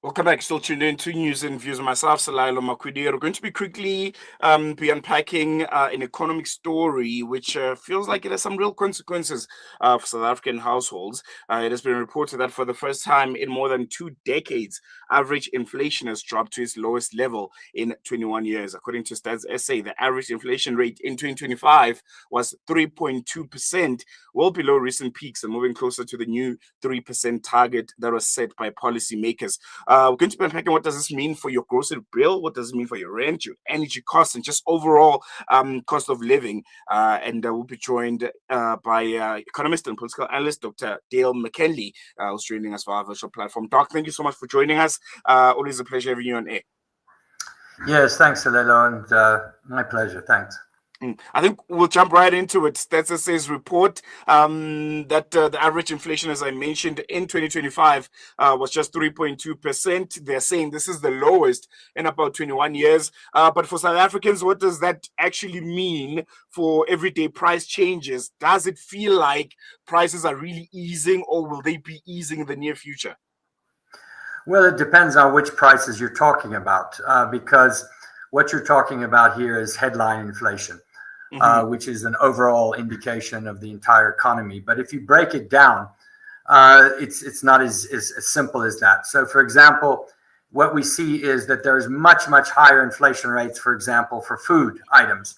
Welcome back. Still tuned in to News and Views. Myself, Salailo Makwidi. We're going to be quickly be unpacking an economic story which feels like it has some real consequences for South African households. It has been reported that for the first time in more than 2 decades, average inflation has dropped to its lowest level in 21 years. According to Stats SA, the average inflation rate in 2025 was 3.2%, well below recent peaks and moving closer to the new 3% target that was set by policymakers. We're going to be unpacking what does this mean for your grocery bill, what does it mean for your rent, your energy costs, and just overall cost of living. And we'll be joined by Economist and Political Analyst, Dr. Dale McKinley, who's joining us for our virtual platform. Doc, thank you so much for joining us. Always a pleasure having you on air. Yes, thanks, Alelo, and my pleasure. Thanks. I think we'll jump right into it. Stats SA's report that the average inflation, as I mentioned, in 2025 was just 3.2%. They're saying this is the lowest in about 21 years. But for South Africans, what does that actually mean for everyday price changes? Does it feel like prices are really easing, or will they be easing in the near future? Well, it depends on which prices you're talking about, because what you're talking about here is headline inflation. Which is an overall indication of the entire economy. But if you break it down, it's not as simple as that. So, for example, what we see is that there's much higher inflation rates, for example, for food items,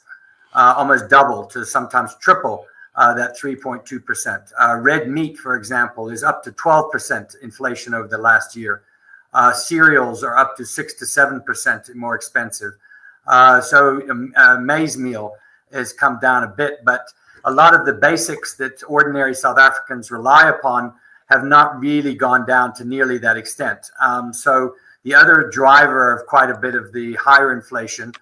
almost double to sometimes triple that 3.2%. Red meat, for example, is up to 12% inflation over the last year. Cereals are up to 6 to 7% more expensive. Maize meal has come down a bit, but a lot of the basics that ordinary South Africans rely upon have not really gone down to nearly that extent. So the other driver of quite a bit of the higher inflation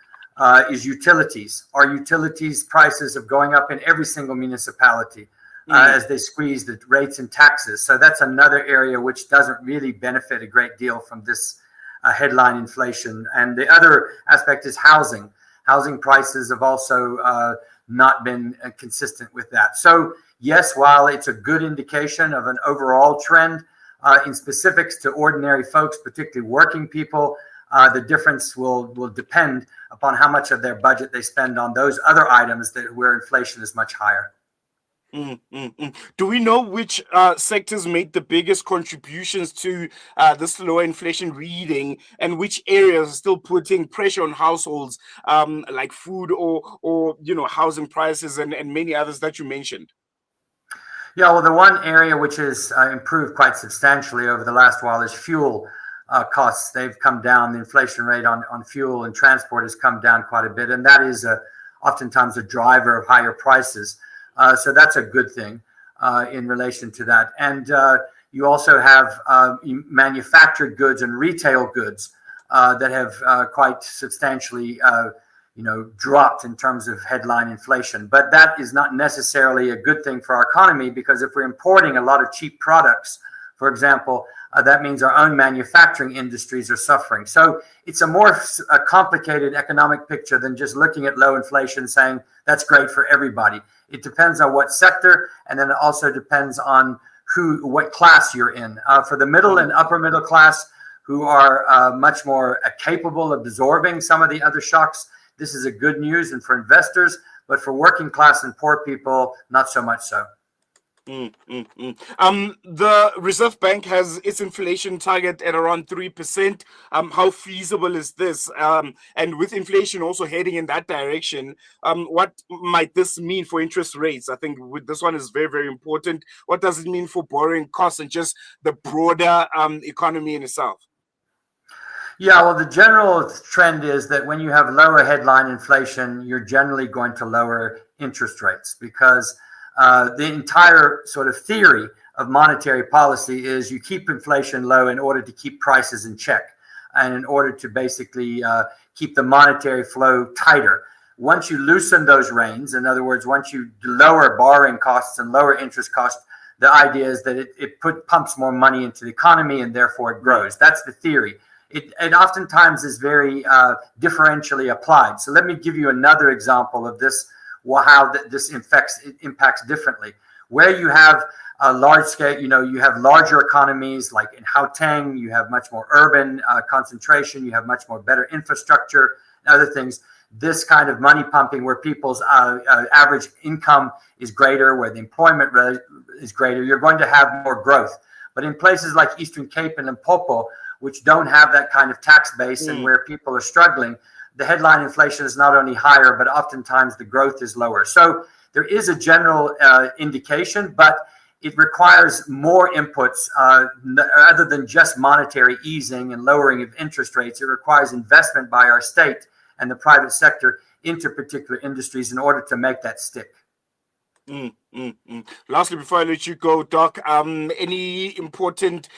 is utilities. Our utilities prices are going up in every single municipality as they squeeze the rates and taxes. So that's another area which doesn't really benefit a great deal from this headline inflation. And the other aspect is housing. Housing prices have also not been consistent with that. So yes, while it's a good indication of an overall trend, in specifics to ordinary folks, particularly working people, the difference will depend upon how much of their budget they spend on those other items where inflation is much higher. Do we know which sectors made the biggest contributions to this lower inflation reading, and which areas are still putting pressure on households, like food or housing prices and many others that you mentioned? Yeah, well, the one area which has improved quite substantially over the last while is fuel costs. They've come down. The inflation rate on fuel and transport has come down quite a bit, and that is oftentimes a driver of higher prices. So that's a good thing in relation to that. And you also have manufactured goods and retail goods that have quite substantially, dropped in terms of headline inflation. But that is not necessarily a good thing for our economy, because if we're importing a lot of cheap products, for example, that means our own manufacturing industries are suffering. So it's a more complicated economic picture than just looking at low inflation saying that's great for everybody. It depends on what sector, and then it also depends on what class you're in. For the middle and upper middle class, who are much more capable of absorbing some of the other shocks, this is a good news, and for investors. But for working class and poor people, not so much so. The Reserve Bank has its inflation target at around 3%. How feasible is this? And with inflation also heading in that direction, what might this mean for interest rates? I think this one is very, very important. What does it mean for borrowing costs and just the broader economy in itself? Yeah, well, the general trend is that when you have lower headline inflation, you're generally going to lower interest rates, because the entire sort of theory of monetary policy is you keep inflation low in order to keep prices in check, and in order to basically keep the monetary flow tighter. Once you loosen those reins, in other words, once you lower borrowing costs and lower interest costs, the idea is that it pumps more money into the economy, and therefore it grows. That's the theory. It oftentimes is very differentially applied. So let me give you another example of this, how this impacts differently. Where you have a large scale, you have larger economies like in Gauteng, you have much more urban concentration, you have much more better infrastructure and other things. This kind of money pumping where people's average income is greater, where the employment rate is greater, you're going to have more growth. But in places like Eastern Cape and Limpopo, which don't have that kind of tax base and where people are struggling, the headline inflation is not only higher, but oftentimes the growth is lower. So there is a general indication, but it requires more inputs other than just monetary easing and lowering of interest rates. It requires investment by our state and the private sector into particular industries in order to make that stick. Lastly, before I let you go, Doc, any important,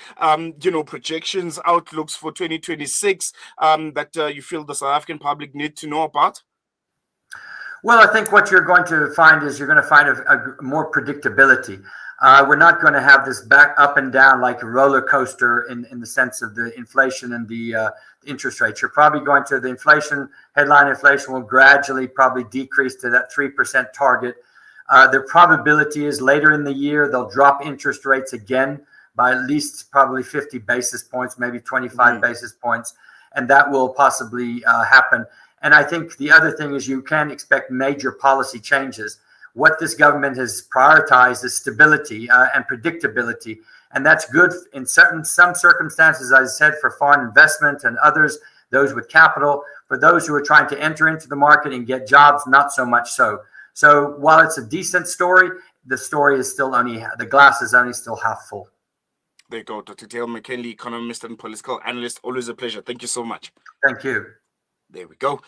projections, outlooks for 2026 that you feel the South African public need to know about? Well, I think what you're going to find is a more predictability. We're not going to have this back up and down like a roller coaster in the sense of the inflation and the interest rates. You're probably going to, the headline inflation will gradually probably decrease to that 3% target. The probability is later in the year, they'll drop interest rates again by at least probably 50 basis points, maybe 25 basis points. And that will possibly happen. And I think the other thing is you can expect major policy changes. What this government has prioritized is stability and predictability. And that's good in some circumstances, as I said, for foreign investment and others, those with capital. For those who are trying to enter into the market and get jobs, not so much so. So while it's a decent story, the story is still the glass is only still half full. There you go, Dr. Dale McKinley, economist and political analyst. Always a pleasure. Thank you so much. Thank you. There we go.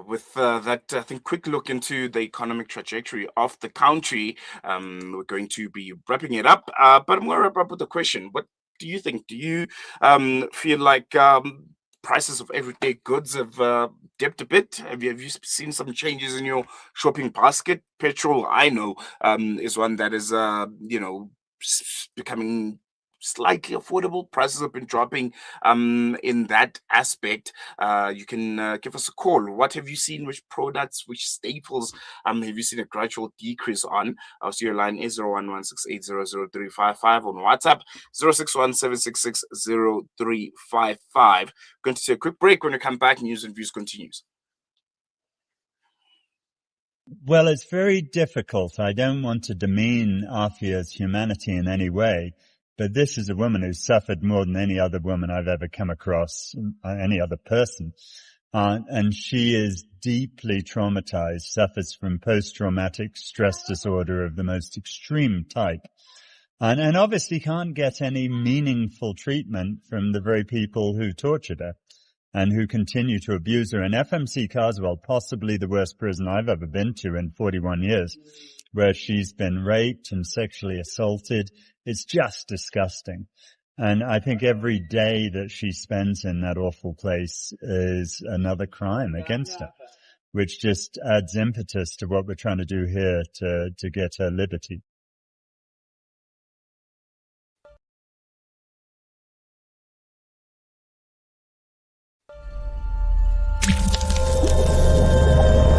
With that, I think, quick look into the economic trajectory of the country, we're going to be wrapping it up. But I'm going to wrap up with a question. What do you think? Do you feel like prices of everyday goods have dipped a bit? Have you seen some changes in your shopping basket? Petrol, I know, is one that is, becoming slightly affordable. Prices have been dropping in that aspect. You can give us a call. What have you seen? Which products, which staples have you seen a gradual decrease on? Our studio line is 0116800355, on WhatsApp 0617660355. Going to take a quick break. When we come back, News and Views continues. Well, it's very difficult. I don't want to demean Afia's humanity in any way, but this is a woman who's suffered more than any other woman I've ever come across, any other person. And she is deeply traumatized, suffers from post-traumatic stress disorder of the most extreme type. And obviously can't get any meaningful treatment from the very people who tortured her and who continue to abuse her. And FMC Carswell, possibly the worst prison I've ever been to in 41 years, where she's been raped and sexually assaulted. It's just disgusting. And I think every day that she spends in that awful place is another crime against her, which just adds impetus to what we're trying to do here to get her liberty.